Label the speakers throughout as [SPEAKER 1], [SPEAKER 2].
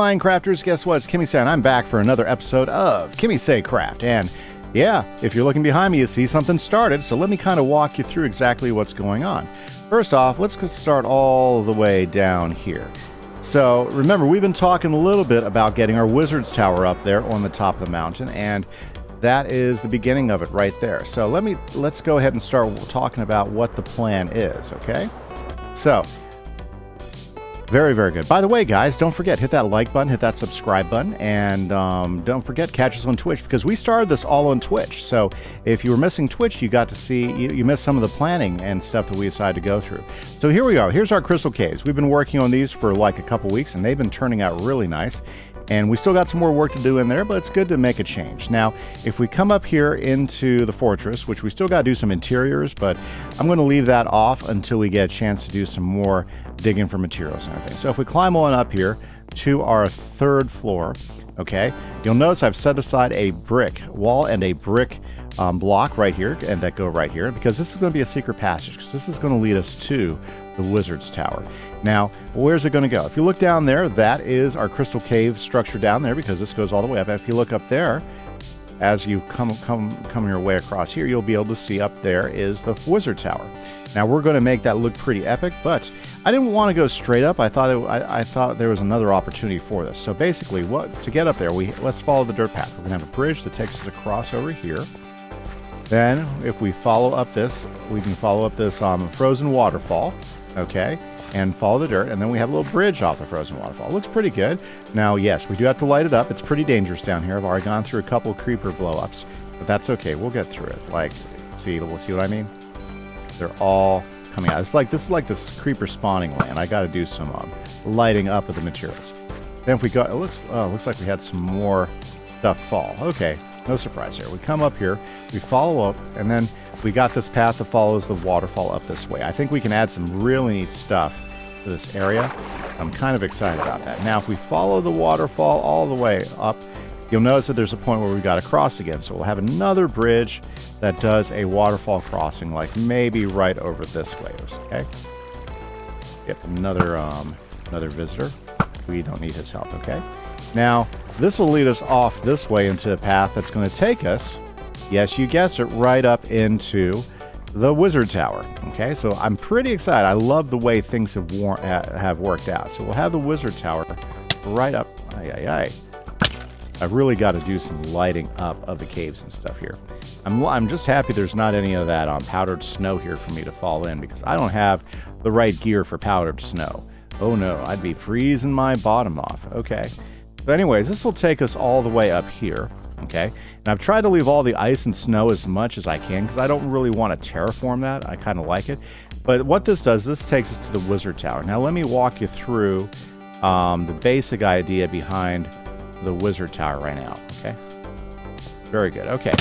[SPEAKER 1] Minecrafters, guess what? It's Kimise, and I'm back for another episode of KimiseCraft. And yeah, if you're looking behind me, you see something started, so let me kind of walk you through exactly what's going on. First off, let's start all the way down here. So remember, we've been talking a little bit about getting our wizard's tower up there on the top of the mountain, and that is the beginning of it right there. So let's go ahead and start talking about what the plan is, okay? So very, very good. By the way, guys, don't forget, hit that like button, hit that subscribe button, and don't forget, catch us on Twitch, because we started this all on Twitch. So if you were missing Twitch, you got to see, you missed some of the planning and stuff that we decided to go through. So here we go. Here's our crystal caves. We've been working on these for like a couple weeks, and they've been turning out really nice. And we still got some more work to do in there, but it's good to make a change. Now, if we come up here into the fortress, which we still got to do some interiors, but I'm going to leave that off until we get a chance to do some more digging for materials and everything. So if we climb on up here to our third floor, okay, you'll notice I've set aside a brick wall and a brick block right here, and that go right here, because this is going to be a secret passage, because this is going to lead us to the wizard's tower. Now, where's it going to go? If you look down there, that is our crystal cave structure down there, because this goes all the way up. If you look up there, as you come your way across here, you'll be able to see up there is the wizard tower. Now, we're going to make that look pretty epic, but I didn't want to go straight up. I thought there was another opportunity for this. So basically, to get up there, let's follow the dirt path. We're going to have a bridge that takes us across over here. Then, if we follow up this, we can follow up this frozen waterfall, okay, and follow the dirt, and then we have a little bridge off the frozen waterfall. It looks pretty good. Now, yes, we do have to light it up. It's pretty dangerous down here. I've already gone through a couple creeper blow-ups, but that's okay. We'll get through it. Like, we'll see what I mean? They're all coming out. This is like this creeper spawning land. I got to do some lighting up of the materials. Then if we go, it looks like we had some more stuff fall. Okay. No surprise here. We come up here, we follow up, and then we got this path that follows the waterfall up this way. I think we can add some really neat stuff to this area. I'm kind of excited about that. Now, if we follow the waterfall all the way up, you'll notice that there's a point where we've got to cross again. So we'll have another bridge that does a waterfall crossing, like maybe right over this way, okay? Yep, another visitor. We don't need his help, okay? Now, this will lead us off this way into a path that's going to take us, yes, you guessed it, right up into the wizard tower. Okay, so I'm pretty excited. I love the way things have worked out. So we'll have the wizard tower right up. I've really got to do some lighting up of the caves and stuff here. I'm just happy there's not any of that powdered snow here for me to fall in, because I don't have the right gear for powdered snow. Oh no, I'd be freezing my bottom off. Okay. But anyways, this will take us all the way up here, okay? And I've tried to leave all the ice and snow as much as I can, because I don't really want to terraform that. I kind of like it. But what this does, this takes us to the wizard tower. Now let me walk you through the basic idea behind the wizard tower right now, okay? Very good, okay.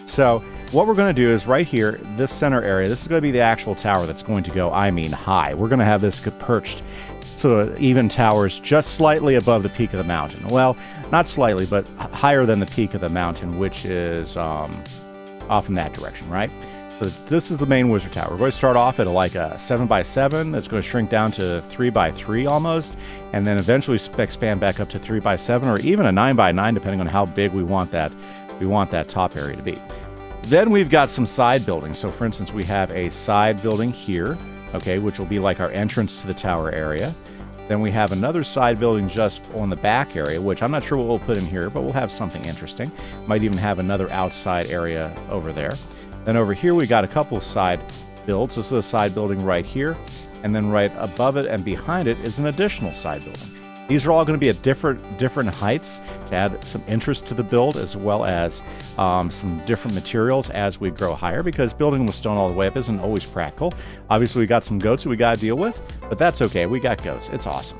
[SPEAKER 1] So what we're going to do is right here, this center area, this is going to be the actual tower that's going to go, high. We're going to have this perched so even towers just slightly above the peak of the mountain. Well, not slightly, but higher than the peak of the mountain, which is off in that direction, right? So this is the main wizard tower. We're going to start off at like a 7x7. That's going to shrink down to 3x3 almost, and then eventually expand back up to 3x7, or even a 9x9, depending on how big we want that top area to be. Then we've got some side buildings. So for instance, we have a side building here, okay, which will be like our entrance to the tower area. Then we have another side building just on the back area, which I'm not sure what we'll put in here, but we'll have something interesting. Might even have another outside area over there. Then over here we got a couple of side builds. This is a side building right here, and then right above it and behind it is an additional side building. These are all going to be at different heights to add some interest to the build, as well as some different materials as we grow higher, because building with stone all the way up isn't always practical. Obviously, we got some goats that we got to deal with, but that's okay. We got goats. It's awesome.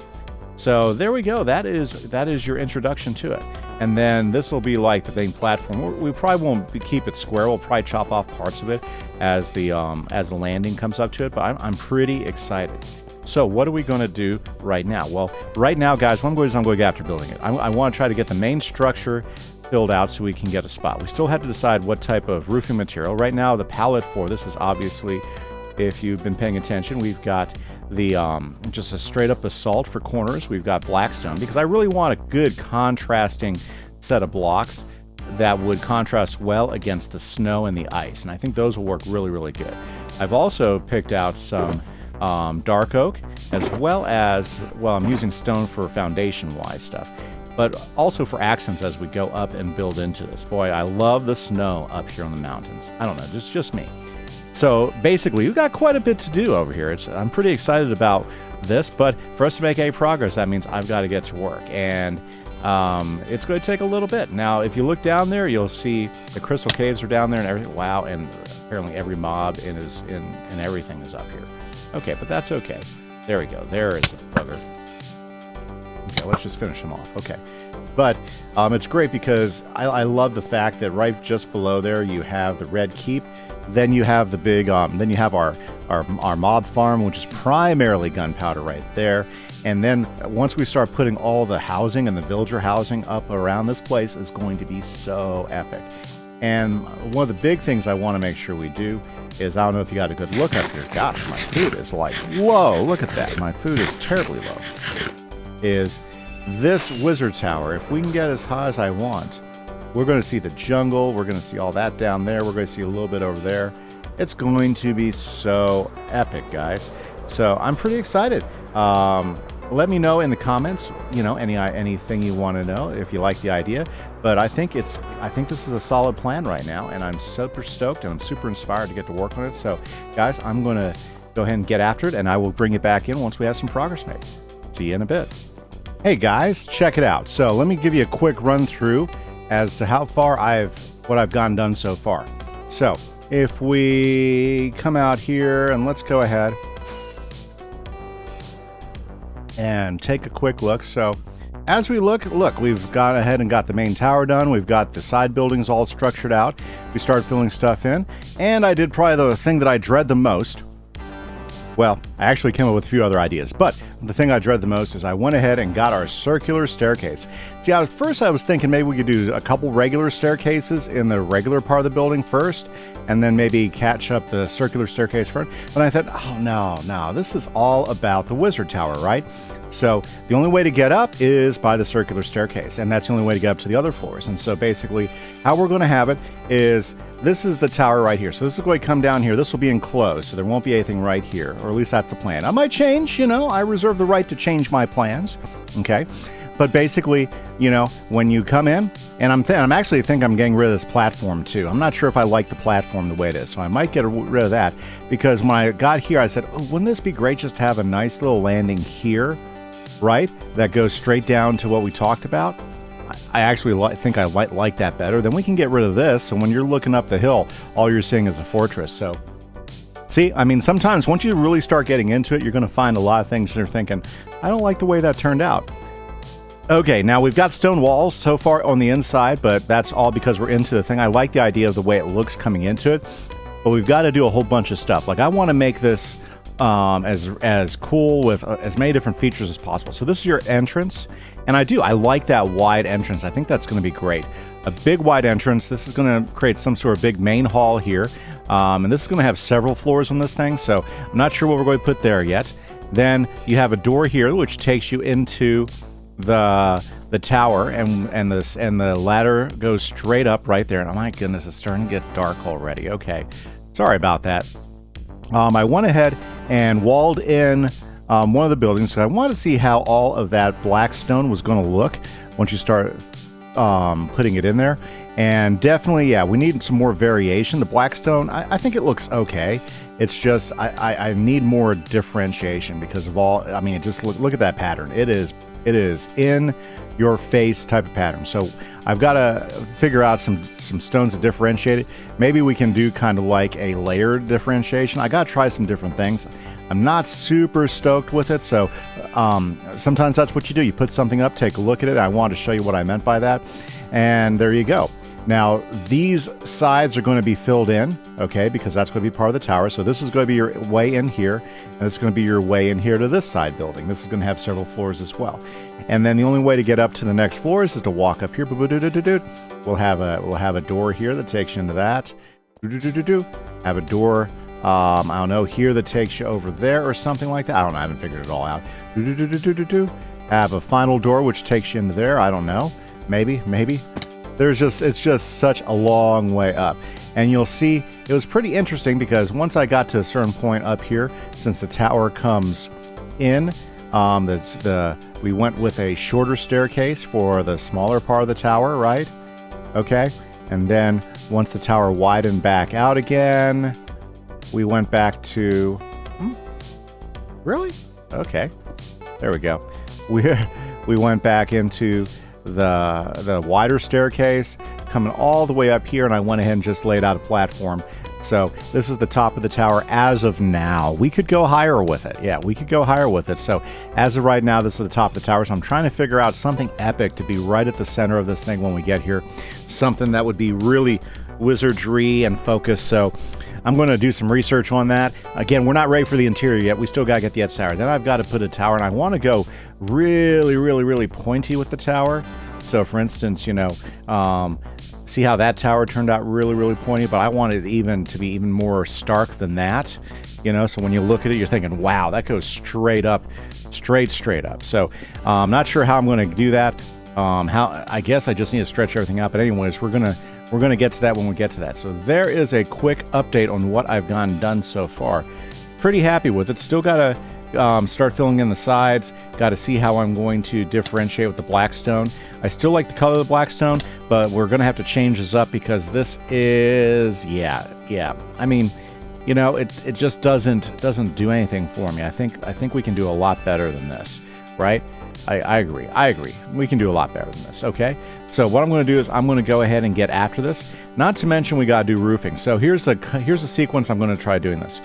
[SPEAKER 1] So there we go. That is your introduction to it. And then this will be like the main platform. We probably won't keep it square. We'll probably chop off parts of it as the landing comes up to it, but I'm pretty excited. So what are we going to do right now? Well, right now, guys, what I'm going to do is I'm going to get after building it. I want to try to get the main structure filled out so we can get a spot. We still have to decide what type of roofing material. Right now, the palette for this is obviously, if you've been paying attention, we've got just a straight up basalt for corners. We've got blackstone because I really want a good contrasting set of blocks that would contrast well against the snow and the ice, and I think those will work really, really good. I've also picked out some dark oak, as well as, well, I'm using stone for foundation-wise stuff, but also for accents as we go up and build into this. Boy, I love the snow up here on the mountains. I don't know, just me. So basically, we've got quite a bit to do over here. I'm pretty excited about this, but for us to make any progress, that means I've got to get to work, and it's going to take a little bit. Now, if you look down there, you'll see the crystal caves are down there and everything. Wow, and apparently every mob and everything is up here. Okay, but that's okay. There we go. There is the bugger. Okay, let's just finish them off. Okay. But it's great because I love the fact that right just below there you have the red keep. Then you have the big, then you have our mob farm, which is primarily gunpowder right there. And then once we start putting all the housing and the villager housing up around this place, is going to be so epic. And one of the big things I want to make sure we do is, I don't know if you got a good look up here. Gosh, my food is like low. Look at that. My food is terribly low. Is this wizard tower, if we can get as high as I want, we're going to see the jungle. We're going to see all that down there. We're going to see a little bit over there. It's going to be so epic, guys. So I'm pretty excited. Let me know in the comments, you know, anything you want to know if you like the idea. But I think this is a solid plan right now, and I'm super stoked and I'm super inspired to get to work on it. So, guys, I'm going to go ahead and get after it, and I will bring it back in once we have some progress made. See you in a bit. Hey guys, check it out. So let me give you a quick run through as to how far what I've gotten done so far. So if we come out here and let's go ahead and take a quick look. So as we look, we've gone ahead and got the main tower done. We've got the side buildings all structured out. We started filling stuff in, and I did probably the thing that I dread the most. Well, I actually came up with a few other ideas, but the thing I dread the most is I went ahead and got our circular staircase. See, at first I was thinking maybe we could do a couple regular staircases in the regular part of the building first, and then maybe catch up the circular staircase first. But I thought, oh no, this is all about the wizard tower, right? So the only way to get up is by the circular staircase, and that's the only way to get up to the other floors. And so basically how we're going to have it is, this is the tower right here. So this is going to come down here. This will be enclosed, so there won't be anything right here, or at least that's the plan. I might change, you know, I reserve the right to change my plans, okay? But basically, you know, when you come in, and I'm actually think I'm getting rid of this platform too. I'm not sure if I like the platform the way it is, so I might get rid of that, because when I got here, I said, oh, wouldn't this be great just to have a nice little landing here, right? That goes straight down to what we talked about. I actually think I like that better. Then we can get rid of this, so when you're looking up the hill, all you're seeing is a fortress. So, see, I mean, sometimes once you really start getting into it, you're going to find a lot of things that you're thinking, I don't like the way that turned out. Okay, now we've got stone walls so far on the inside, but that's all because we're into the thing. I like the idea of the way it looks coming into it, but we've got to do a whole bunch of stuff. Like, I want to make this as cool with as many different features as possible. So this is your entrance, and I like that wide entrance. I think that's going to be great. A big wide entrance. This is going to create some sort of big main hall here, and this is going to have several floors on this thing, so I'm not sure what we're going to put there yet. Then you have a door here which takes you into the tower, and the ladder goes straight up right there. And oh my goodness, it's starting to get dark already. Okay, sorry about that. I went ahead and walled in one of the buildings, so I wanted to see how all of that black stone was going to look once you start putting it in there. And definitely, yeah, we need some more variation. The black stone, I think it looks okay. It's just I need more differentiation because of all. I mean, just look at that pattern. It is in your face type of pattern. So I've got to figure out some stones to differentiate it. Maybe we can do kind of like a layered differentiation. I got to try some different things. I'm not super stoked with it, so sometimes that's what you do. You put something up, take a look at it. I wanted to show you what I meant by that, and there you go. Now, these sides are going to be filled in, okay, because that's going to be part of the tower. So this is going to be your way in here, and it's going to be your way in here to this side building. This is going to have several floors as well. And then the only way to get up to the next floors is to walk up here. We'll have a door here that takes you into that. Have a door I don't know, here that takes you over there or something like that. I don't know. I haven't figured it all out. Have a final door which takes you into there. I don't know. Maybe. It's just such a long way up. And you'll see it was pretty interesting because once I got to a certain point up here, since the tower comes in, we went with a shorter staircase for the smaller part of the tower, right? Okay. And then once the tower widened back out again, we went back to... Really? Okay. There we go. We went back into the wider staircase, coming all the way up here, and I went ahead and just laid out a platform. So this is the top of the tower as of now. We could go higher with it. Yeah, we could go higher with it. So as of right now, this is the top of the tower. So I'm trying to figure out something epic to be right at the center of this thing when we get here. Something that would be really wizardry and focused. So I'm going to do some research on that. Again, we're not ready for the interior yet. We still got to get the edge tower. Then I've got to put a tower, and I want to go really pointy with the tower. So for instance, you know, see how that tower turned out really pointy, but I want it even to be even more stark than that, you know. So when you look at it, you're thinking, wow, that goes straight up, straight up. So I'm not sure how I'm going to do that. I guess I just need to stretch everything out. But anyways, we're gonna get to that when we get to that. So there is a quick update on what I've done so far. Pretty happy with it. Still gotta start filling in the sides. Got to see how I'm going to differentiate with the blackstone. I still like the color of the blackstone, but we're gonna have to change this up because this is yeah. I mean, you know, it just doesn't do anything for me. I think we can do a lot better than this, right? I agree. We can do a lot better than this, okay? So what I'm going to do is I'm going to go ahead and get after this. Not to mention we got to do roofing. So here's a sequence I'm going to try doing this.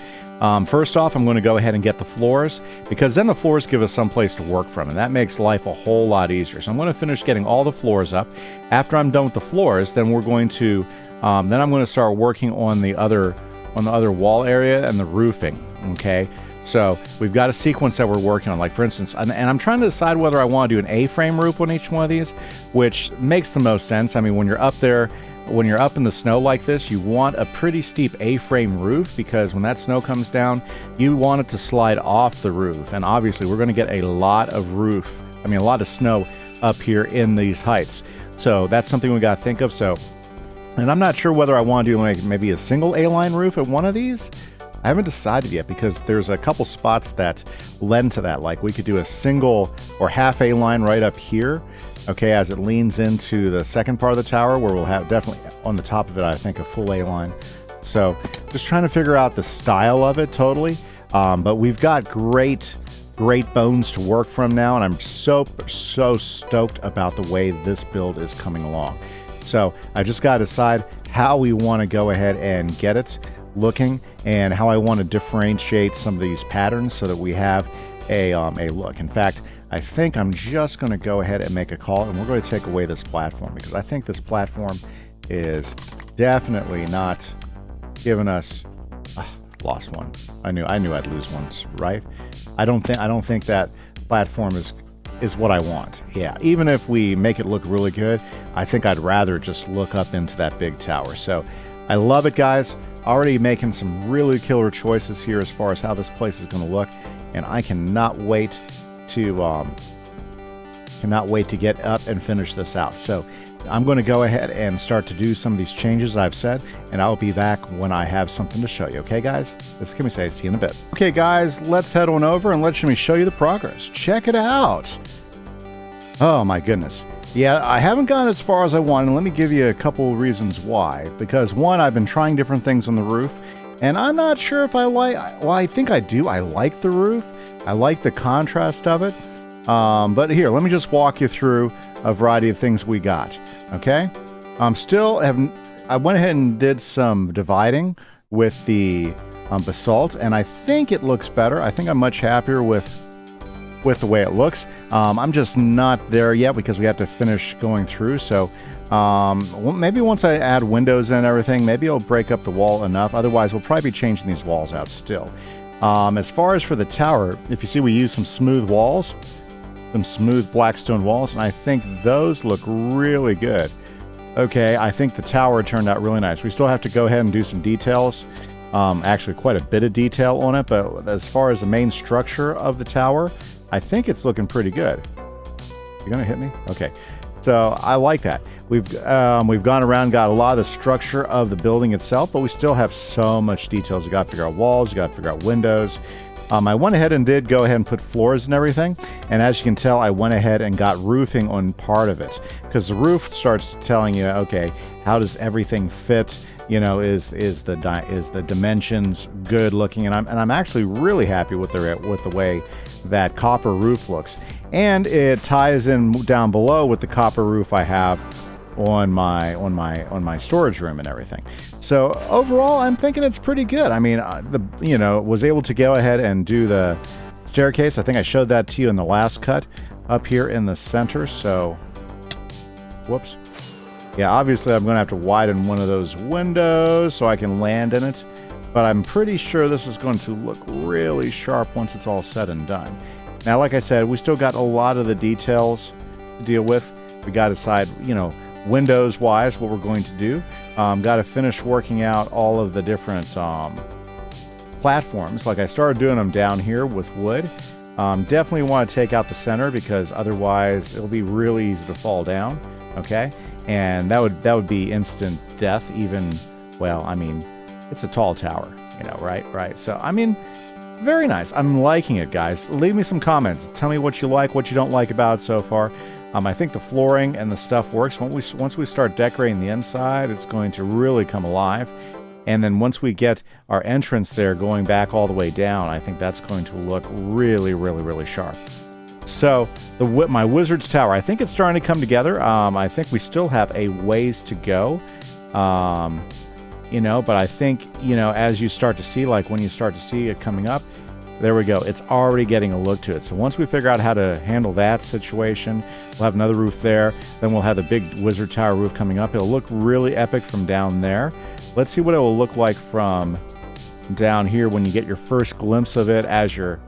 [SPEAKER 1] First off, I'm going to go ahead and get the floors, because then the floors give us some place to work from, and that makes life a whole lot easier. So I'm going to finish getting all the floors up. After I'm done with the floors, then we're going to then I'm going to start working on the other wall area and the roofing, okay? So we've got a sequence that we're working on, like for instance, and I'm trying to decide whether I want to do an A-frame roof on each one of these, which makes the most sense. I mean, when you're up there, when you're up in the snow like this, you want a pretty steep A-frame roof, because when that snow comes down, you want it to slide off the roof. And obviously we're going to get a lot of snow up here in these heights. So that's something we got to think of. So, and I'm not sure whether I want to do like maybe a single A-line roof at one of these. I haven't decided yet, because there's a couple spots that lend to that. Like we could do a single or half A-line right up here, okay, as it leans into the second part of the tower, where we'll have definitely on the top of it, I think, a full A-line. So just trying to figure out the style of it totally. But we've got great bones to work from now, and I'm so stoked about the way this build is coming along. So I just got to decide how we want to go ahead and get it looking, and how I want to differentiate some of these patterns so that we have a look. In fact, I think I'm just going to go ahead and make a call, and we're going to take away this platform, because I think this platform is definitely not giving us lost one. I knew I'd lose ones, right? I don't think that platform is what I want. Yeah, even if we make it look really good, I think I'd rather just look up into that big tower. So I love it, guys. Already making some really killer choices here as far as how this place is going to look, and I cannot wait to get up and finish this out. So I'm going to go ahead and start to do some of these changes I've said, and I'll be back when I have something to show you. Okay, guys? This is Kimise. See you in a bit. Okay, guys, let's head on over and let me show you the progress. Check it out. Oh my goodness. Yeah, I haven't gone as far as I wanted, and let me give you a couple reasons why. Because one, I've been trying different things on the roof, and I'm not sure if I like, well, I think I do. I like the roof. I like the contrast of it. But here, let me just walk you through a variety of things we got, okay? I went ahead and did some dividing with the basalt, and I think it looks better. I think I'm much happier with the way it looks. I'm just not there yet, because we have to finish going through. So maybe once I add windows and everything, maybe I'll break up the wall enough. Otherwise, we'll probably be changing these walls out still. As far as for the tower, if you see, we use some smooth walls, some smooth blackstone walls, and I think those look really good. Okay, I think the tower turned out really nice. We still have to go ahead and do some details Actually, quite a bit of detail on it, but as far as the main structure of the tower, I think it's looking pretty good. You gonna hit me? Okay. So I like that. We've gone around, got a lot of the structure of the building itself, but we still have so much details. You got to figure out walls, you got to figure out windows. I went ahead and did go ahead and put floors and everything, and as you can tell, I went ahead and got roofing on part of it, because the roof starts telling you, okay, how does everything fit? You know, is the dimensions good looking? And I'm actually really happy with the way that copper roof looks, and it ties in down below with the copper roof I have on my storage room and everything. So overall, I'm thinking it's pretty good. I mean, was able to go ahead and do the staircase. I think I showed that to you in the last cut up here in the center. So, whoops. Yeah, obviously I'm going to have to widen one of those windows so I can land in it. But I'm pretty sure this is going to look really sharp once it's all said and done. Now, like I said, we still got a lot of the details to deal with. We got to decide, windows-wise, what we're going to do. Got to finish working out all of the different platforms. Like I started doing them down here with wood. Definitely want to take out the center because otherwise it'll be really easy to fall down. Okay, and that would be instant death. Even, well, I mean, it's a tall tower, right? So I mean, very nice. I'm liking it, guys. Leave me some comments. Tell me what you like, what you don't like about it so far. I think the flooring and the stuff works. Once we start decorating the inside, it's going to really come alive. And then once we get our entrance there going back all the way down, I think that's going to look really, really, really sharp. So my Wizard's Tower, I think it's starting to come together. I think we still have a ways to go. But I think, as you start to see, like when you start to see it coming up, there we go. It's already getting a look to it. So once we figure out how to handle that situation, we'll have another roof there. Then we'll have the big Wizard Tower roof coming up. It'll look really epic from down there. Let's see what it will look like from down here when you get your first glimpse of it as you're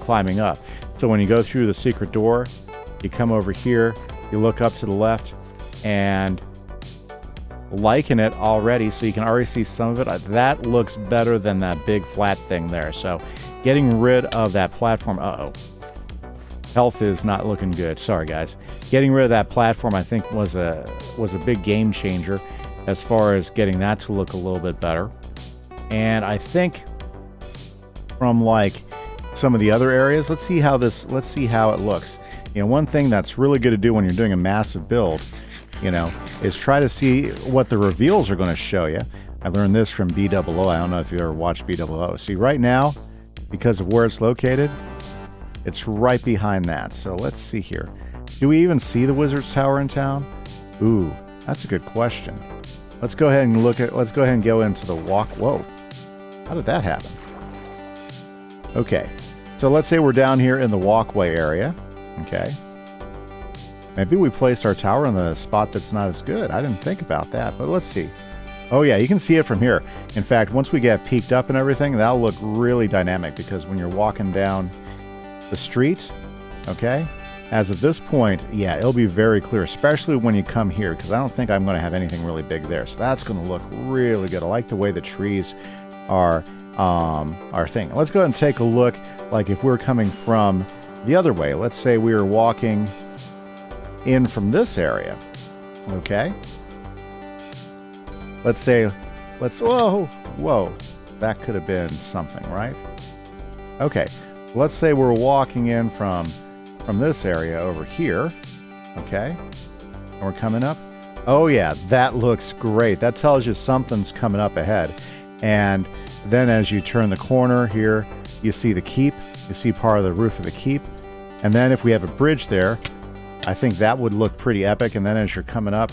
[SPEAKER 1] climbing up. So when you go through the secret door, you come over here, you look up to the left, and liking it already, so you can already see some of it. That looks better than that big flat thing there. So getting rid of that platform, health is not looking good, sorry guys. Getting rid of that platform I think was a big game changer as far as getting that to look a little bit better. And I think from like some of the other areas, let's see how it looks. One thing that's really good to do when you're doing a massive build, is try to see what the reveals are going to show you. I learned this from BOO. I don't know if you ever watched BOO. See, right now, because of where it's located, it's right behind that. So let's see here. Do we even see the Wizard's Tower in town? Ooh, that's a good question. Let's go ahead and go into the walk. Whoa, how did that happen? Okay, so let's say we're down here in the walkway area. Okay. Maybe we placed our tower in the spot that's not as good. I didn't think about that, but let's see. Oh yeah, you can see it from here. In fact, once we get peeked up and everything, that'll look really dynamic because when you're walking down the street, okay, as of this point, yeah, it'll be very clear, especially when you come here, because I don't think I'm going to have anything really big there. So that's going to look really good. I like the way the trees are thing. Let's go ahead and take a look, like if we're coming from the other way. Let's say we were walking in from this area, okay? Whoa, that could have been something, right? Okay, let's say we're walking in from this area over here, okay? And we're coming up. Oh yeah, that looks great. That tells you something's coming up ahead. And then as you turn the corner here, you see the keep, you see part of the roof of the keep. And then if we have a bridge there, I think that would look pretty epic. And then as you're coming up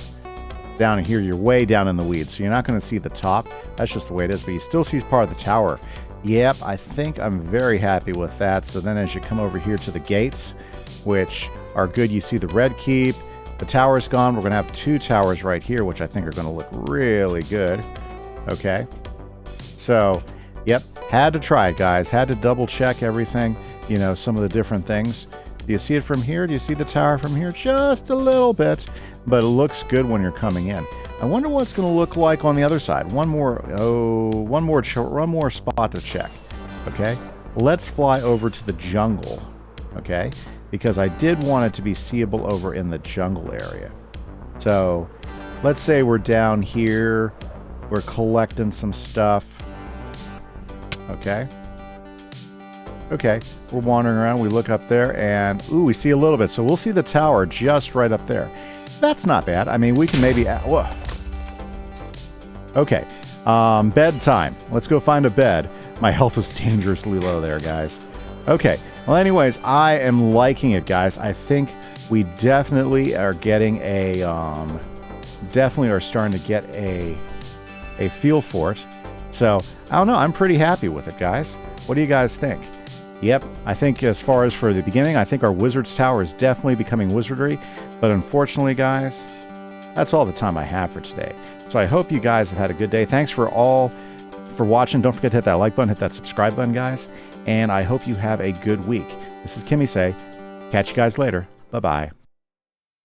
[SPEAKER 1] down here, you're way down in the weeds, so you're not going to see the top. That's just the way it is, but you still see part of the tower. Yep, I think I'm very happy with that. So then as you come over here to the gates, which are good, you see the red keep. The tower's gone. We're going to have two towers right here, which I think are going to look really good. Okay. So, yep, had to try it, guys. Had to double check everything, some of the different things. Do you see it from here? Do you see the tower from here? Just a little bit, but it looks good when you're coming in. I wonder what it's going to look like on the other side. One more spot to check. Okay, let's fly over to the jungle. Okay, because I did want it to be seeable over in the jungle area. So let's say we're down here, we're collecting some stuff. Okay. Okay, we're wandering around, we look up there, and ooh, we see a little bit. So we'll see the tower just right up there. That's not bad. I mean, we can maybe... Whoa. Okay, bedtime. Let's go find a bed. My health is dangerously low there, guys. Okay, well, anyways, I am liking it, guys. I think we definitely are getting a... definitely are starting to get a feel for it. So, I don't know, I'm pretty happy with it, guys. What do you guys think? Yep, I think as far as for the beginning, I think our Wizard's Tower is definitely becoming wizardry. But unfortunately, guys, that's all the time I have for today. So I hope you guys have had a good day. Thanks for watching. Don't forget to hit that like button, hit that subscribe button, guys. And I hope you have a good week. This is Kimise. Catch you guys later. Bye-bye.